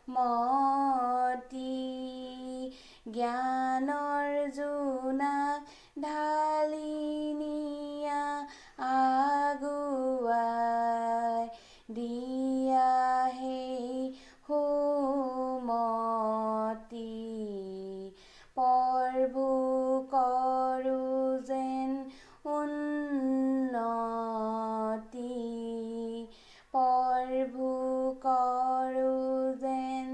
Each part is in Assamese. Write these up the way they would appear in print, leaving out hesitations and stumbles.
মতি জ্ঞানৰ জোনাক ঢালি নিয়া আগুৱাই দিয়া সেই সুমতি পৰভু কৰো যেন উন্নতি পৰভু কৰো যেন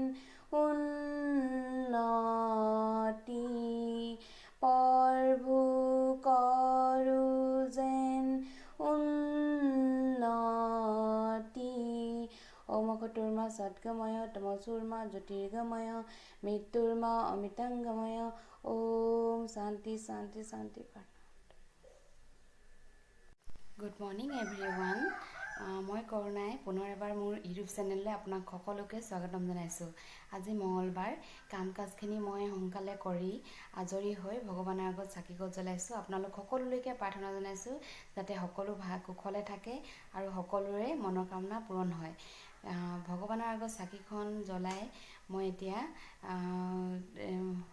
উন্নতি পৰভু কৰো যেন উন্নতি ওমঘটুৰ্মা সদ্গময় তমসুৰ্মা জ্যোতিৰ্গময় মৃত্যুৰ্মা অমৃতাংগময় ওম শান্তি শান্তি শান্তি। Good morning everyone. মই কৰুণাই পুনৰ এবাৰ মোৰ ইউটিউব চেনেললৈ আপোনাক সকলোকে স্বাগতম জনাইছোঁ। আজি মঙলবাৰ, কাম কাজখিনি মই সোনকালে কৰি আজৰি হৈ ভগৱানৰ আগত চাকিগছ জ্বলাইছোঁ। আপোনালোক সকলোলৈকে প্ৰাৰ্থনা জনাইছোঁ যাতে সকলো কুশলে থাকে আৰু সকলোৰে মনোকামনা পূৰণ হয়। ভগৱানৰ আগত চাকিখন জ্বলাই মই এতিয়া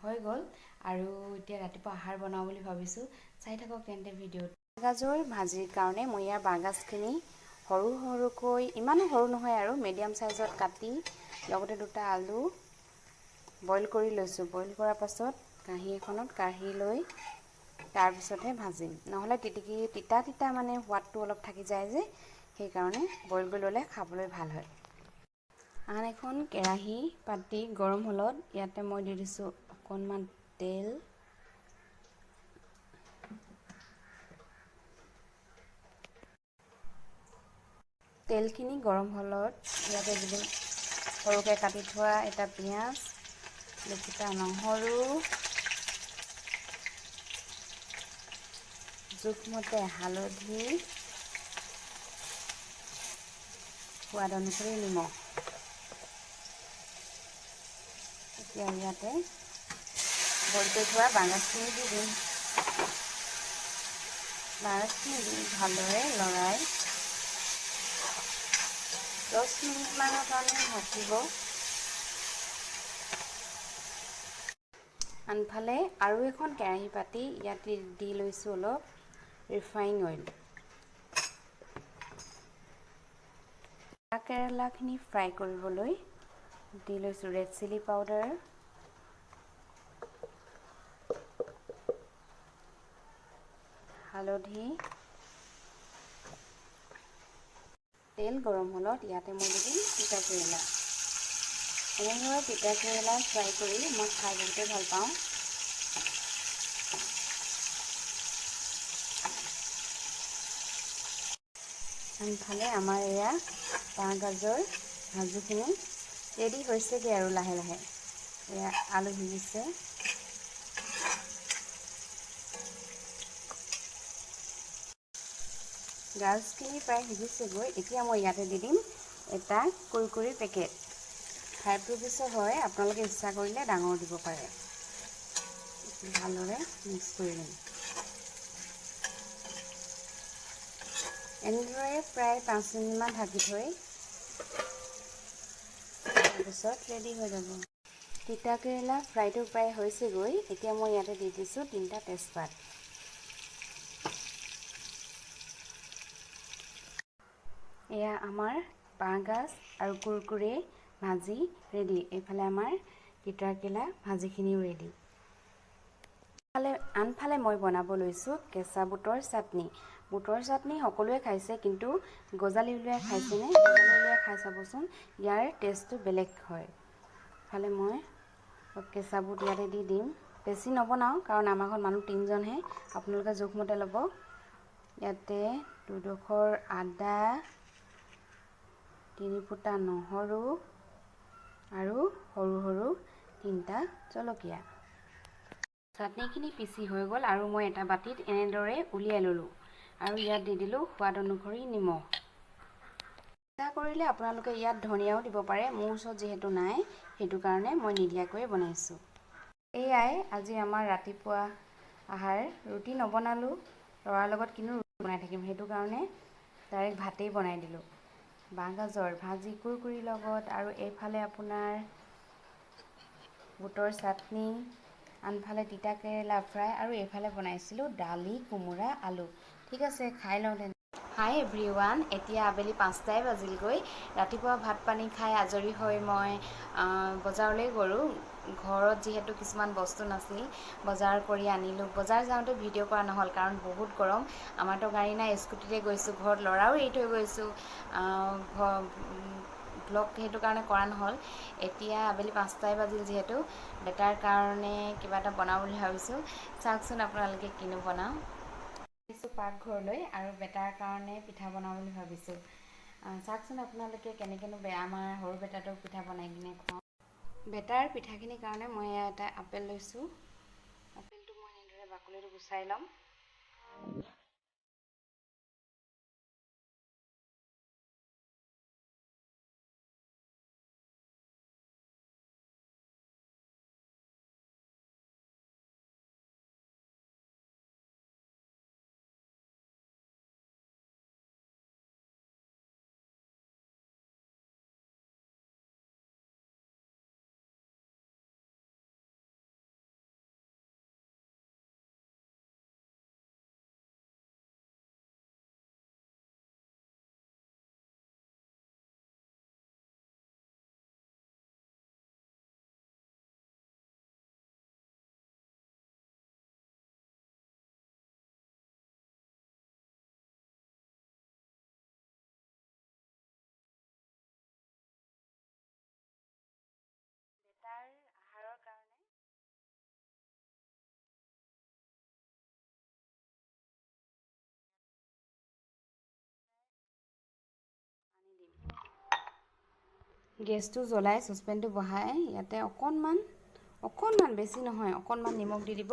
হৈ গ'ল আৰু এতিয়া ৰাতিপুৱা আহাৰ বনাওঁ বুলি ভাবিছোঁ। চাই থাকক তেন্তে ভিডিঅ'ত। বাঁহগাজৰ ভাজিৰ কাৰণে মই ইয়াৰ বাঁহগাজখিনি সৰু সৰুকৈ, ইমানো সৰু নহয় আৰু মিডিয়াম চাইজত কাটি লগতে 2টা আলু বইল কৰি লৈছোঁ। বইল কৰাৰ পাছত কাঁহী এখনত কাঢ়ি লৈ তাৰপিছতহে ভাজিম, নহ'লে তিতা মানে সোৱাদটো অলপ থাকি যায় যে, সেইকাৰণে বইল কৰি ল'লে খাবলৈ ভাল হয়। আন এখন কেৰাহী পাতি গৰম হ'লত ইয়াতে মই দি দিছোঁ অকণমান তেল। তেলখিনি গৰম হ'লত ইয়াতে দি দিম সৰুকৈ কাটি থোৱা এটা পিঁয়াজ, দুফুটা নহৰু, জোখমতে হালধি, সোৱাদ অনুসৰি নিমখ। এতিয়া ইয়াতে বইল কৰি থোৱা বাঁহগাজখিনি দি দিম। বাঁহগাজখিনি দি ভালদৰে লৰাই 10 মিনিটমানৰ কাৰণে ঢাকিব। আনফালে আৰু এখন কেৰাহী পাতি ইয়াতে দি লৈছোঁ অলপ ৰিফাইন অইল। কেৰেলাখিনি ফ্ৰাই কৰিবলৈ দি লৈছোঁ ৰেড চিলি পাউডাৰ, হালধি। তেল গৰম হ'লত ইয়াতে মই দি দিম তিতা কেৰেলা। এনেদৰে তিতা কেৰেলা ফ্ৰাই কৰি মই খাই বহুতেই ভাল পাওঁ। আনফালে আমাৰ এয়া বাঁহগাজৰ ভাজিখিনি ৰেডি হৈছেগৈ আৰু লাহে লাহে। এয়া আলু সিজিছে। গাজখিনি প্ৰায় সিজিছেগৈ। এতিয়া মই ইয়াতে দি দিম এটা কুৰকুৰি পেকেট। 5 ৰুপিছৰ হয়, আপোনালোকে ইচ্ছা কৰিলে ডাঙৰ দিব পাৰে। ভালদৰে মিক্স কৰি দিম। এনেদৰে প্ৰায় 5 মিনিটমান ঢাকি থৈ তাৰপিছত ৰেডি হৈ যাব। তিতা কেৰেলা ফ্ৰাইটো প্ৰায় হৈছেগৈ। এতিয়া মই ইয়াতে দি দিছোঁ 3টা তেজপাত। এয়া আমাৰ বাঁহগাজ আৰু কুৰকুৰে ভাজি ৰেডি। এইফালে আমাৰ তিতা কেৰেলা ভাজিখিনিও ৰেডি। আনফালে মই বনাব লৈছোঁ কেঁচা বুটৰ চাটনি। বুটৰ চাটনি সকলোৱে খাইছে, কিন্তু গজালি উলিয়াই খাইছেনে? গজালি উলিয়াই খাই চাবচোন, ইয়াৰ টেষ্টটো বেলেগ হয়। ইফালে মই কেঁচা বুট ইয়াতে দি দিম। বেছি নবনাওঁ কাৰণ আমাৰ ঘৰত মানুহ 3জনহে, আপোনালোকে জোখমতে ল'ব। ইয়াতে 2ডোখৰ আদা, 3 ফুটা নহৰু আৰু সৰু সৰু 3টা জলকীয়া। চাটনিখিনি পিচি হৈ গ'ল আৰু মই এটা বাতিত এনেদৰে উলিয়াই ল'লোঁ আৰু ইয়াত দি দিলোঁ সোৱাদ অনুসৰি নিমখ। ইচ্ছা কৰিলে আপোনালোকে ইয়াত ধনিয়াও দিব পাৰে, মোৰ ওচৰত যিহেতু নাই সেইটো কাৰণে মই নিদিয়াকৈয়ে বনাইছোঁ। এয়াই আজি আমাৰ ৰাতিপুৱা আহাৰ। ৰুটি নবনালোঁ, ল'ৰাৰ লগত কিনো ৰুটি বনাই থাকিম, সেইটো কাৰণে ডাইৰেক্ট ভাতেই বনাই দিলোঁ। বাঁহগাজৰ ভাজি কুৰকুৰিৰ লগত আৰু এইফালে আপোনাৰ বুটৰ চাটনি, আনফালে তিতা কেৰেলা ফ্ৰাই আৰু এইফালে বনাইছিলোঁ দালি, কোমোৰা, আলু। ঠিক আছে, খাই লওঁ তেন্তে। হাই এভৰিৱান, এতিয়া আবেলি 5টাই বাজিলগৈ। ৰাতিপুৱা ভাত পানী খাই আজৰি হৈ মই বজাৰলৈ গ'লোঁ। ঘৰত যিহেতু কিছুমান বস্তু নাছিল, বজাৰ কৰি আনিলোঁ। বজাৰ যাওঁতে ভিডিঅ' কৰা নহ'ল কাৰণ বহুত গৰম। আমাৰতো গাড়ী নাই, স্কুটিতে গৈছোঁ। ঘৰত ল'ৰাও এৰি থৈ গৈছোঁ। ব্লগ সেইটো কাৰণে কৰা নহ'ল। এতিয়া আবেলি 5টাই বাজিল যিহেতু, বেটাৰ কাৰণে কিবা এটা বনাওঁ বুলি ভাবিছোঁ। চাওকচোন আপোনালোকে কিনো বনাওঁ। আহিছোঁ পাকঘৰলৈ আৰু বেটাৰ কাৰণে পিঠা বনাওঁ বুলি ভাবিছোঁ। চাওকচোন আপোনালোকে কেনেকৈনো আমাৰ সৰু বেটাটোক পিঠা বনাই কিনে খুৱাওঁ। বেটাৰ পিঠাখিনিৰ কাৰণে মই এটা আপেল লৈছোঁ। আপেলটো মই এনেদৰে বাকলিটো গুচাই ল'ম। বেটাৰ আহাৰৰ কাৰণে পানী দিম। গেছটো জ্বলাই চচপেনটো বহাই ইয়াতে অকণমান বেছি নহয়, অকণমান নিমখ দি দিব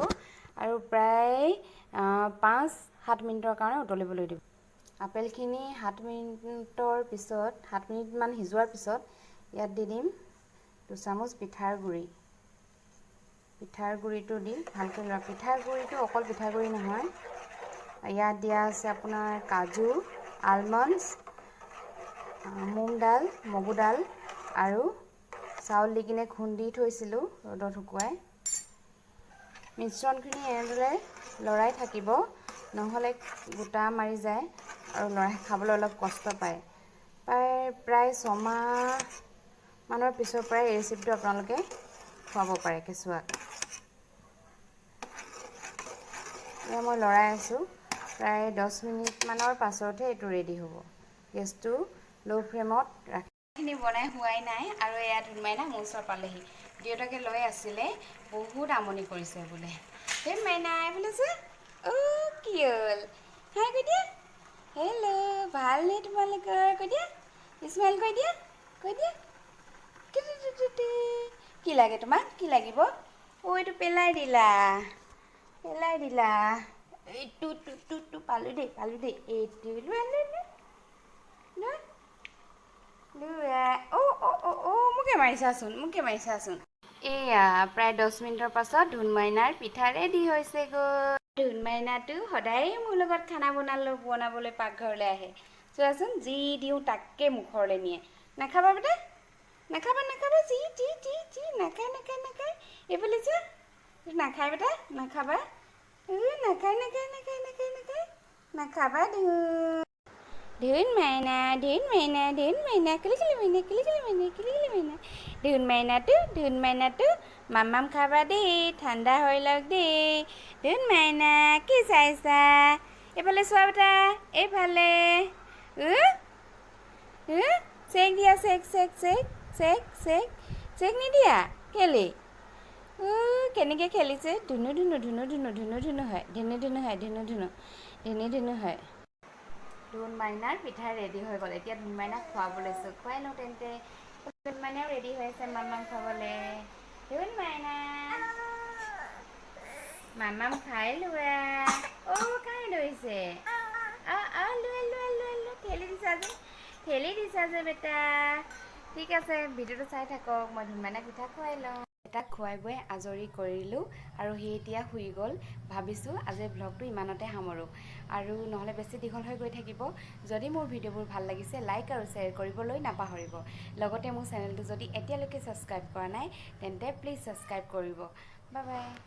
আৰু প্ৰায় 5-7 মিনিটৰ কাৰণে উতলিবলৈ দিব। আপেলখিনি 7 মিনিটমান সিজোৱাৰ পিছত ইয়াত দি দিম 2 চামুচ পিঠাৰ গুড়ি। পিঠাৰ গুড়িটো দি ভালকৈ লৰা। পিঠাৰ গুড়িটো অকল পিঠাগুড়ি নহয়, ইয়াত দিয়া আছে আপোনাৰ কাজু, আলমণ্ডছ, মুগ দাল, মগু দাল আৰু চাউল দি কিনে খুন্দি থৈছিলোঁ ৰ'দত শুকুৱাই। মিশ্ৰণখিনি এনেদৰে লৰাই থাকিব, নহ'লে গোটা মাৰি যায় আৰু লৰাই খাবলৈ অলপ কষ্ট পায়। প্ৰায় 6 মাহমানৰ পিছৰ পৰাই এই ৰেচিপিটো আপোনালোকে খুৱাব পাৰে কেঁচুৱাক। এয়া মই লৰাই আছোঁ, প্ৰায় 10 মিনিটমানৰ পাছতহে এইটো ৰেডি হ'ব। গেছটো ল' ফ্লেমত ৰাখি এইখিনি বনাই হোৱাই নাই আৰু এয়া ধুনমাইনা মোৰ ওচৰত পালেহি। দেউতাকে লৈ আছিলে, বহুত আমনি কৰিছে বোলে। ধুন মাইনা এইফালে চোৱা। অ' কি হ'ল? হাই কৈ দিয়া। হেল্ল', ভালনে তোমালোকৰ? কৈ দিয়া, স্মাইল কৈ দিয়া, কৈ দিয়া। কি লাগে তোমাক? কি লাগিব? অ' এইটো পেলাই দিলা। এইটো পালোঁ দেই। এইটো লোৱা। অ' মোকে মাৰিছাচোন। এয়া প্ৰায় 10 মিনিটৰ পাছত ধুন মাইনাৰ পিঠা ৰেডি হৈছেগৈ। ধুন মাইনাটো সদায়ে মোৰ লগত খানা বনাবলৈ পাকঘৰলৈ আহে। চোৱাচোন, যি দিওঁ তাকে মুখলৈ নিয়ে। নাখাবা বেটা, নাখাবা, যি নাখায়। এইফালে চোৱা, নাখায় বেটা, নাখাবা। নাখাবা ধুন মাইনা। ধুন মাইনাটো মামাম খাবা দেই, ঠাণ্ডা হৈ লওক দেই। ধুন মাইনা কি চাইছা? এইফালে চোৱা বেটা, এইফালে। চেক দিয়া, চেক নিদিয়া কেলে? কেনেকৈ খেলিছে? ধুনু হয়। ধুন মাইনাৰ পিঠা ৰেডি হৈ গ'ল। এতিয়া ধুন মাইনাক খুৱাব লৈছোঁ। খুৱাই লওঁ তেন্তে। ধুন মাইনাও ৰেডি হৈ আছে মামাম খাবলৈ। ধুন মাইনা, মামাম খাই লোৱা। কাই ধৰিছে? লোৱা। ঠেলি দিছা যে বেটা। ঠিক আছে, ভিডিঅ'টো চাই থাকক, মই ধুন মাইনাক পিঠা খুৱাই লওঁ। তাক খুৱাই বুৱাই আজৰি কৰিলোঁ আৰু সি এতিয়া শুই গ'ল। ভাবিছোঁ আজিৰ ব্লগটো ইমানতে সামৰোঁ আৰু নহ'লে বেছি দীঘল হৈ গৈ থাকিব। যদি মোৰ ভিডিঅ'বোৰ ভাল লাগিছে লাইক আৰু শ্বেয়াৰ কৰিবলৈ নাপাহৰিব। লগতে মোৰ চেনেলটো যদি এতিয়ালৈকে ছাবস্ক্ৰাইব কৰা নাই তেন্তে প্লিজ ছাবস্ক্ৰাইব কৰিব। Bye bye.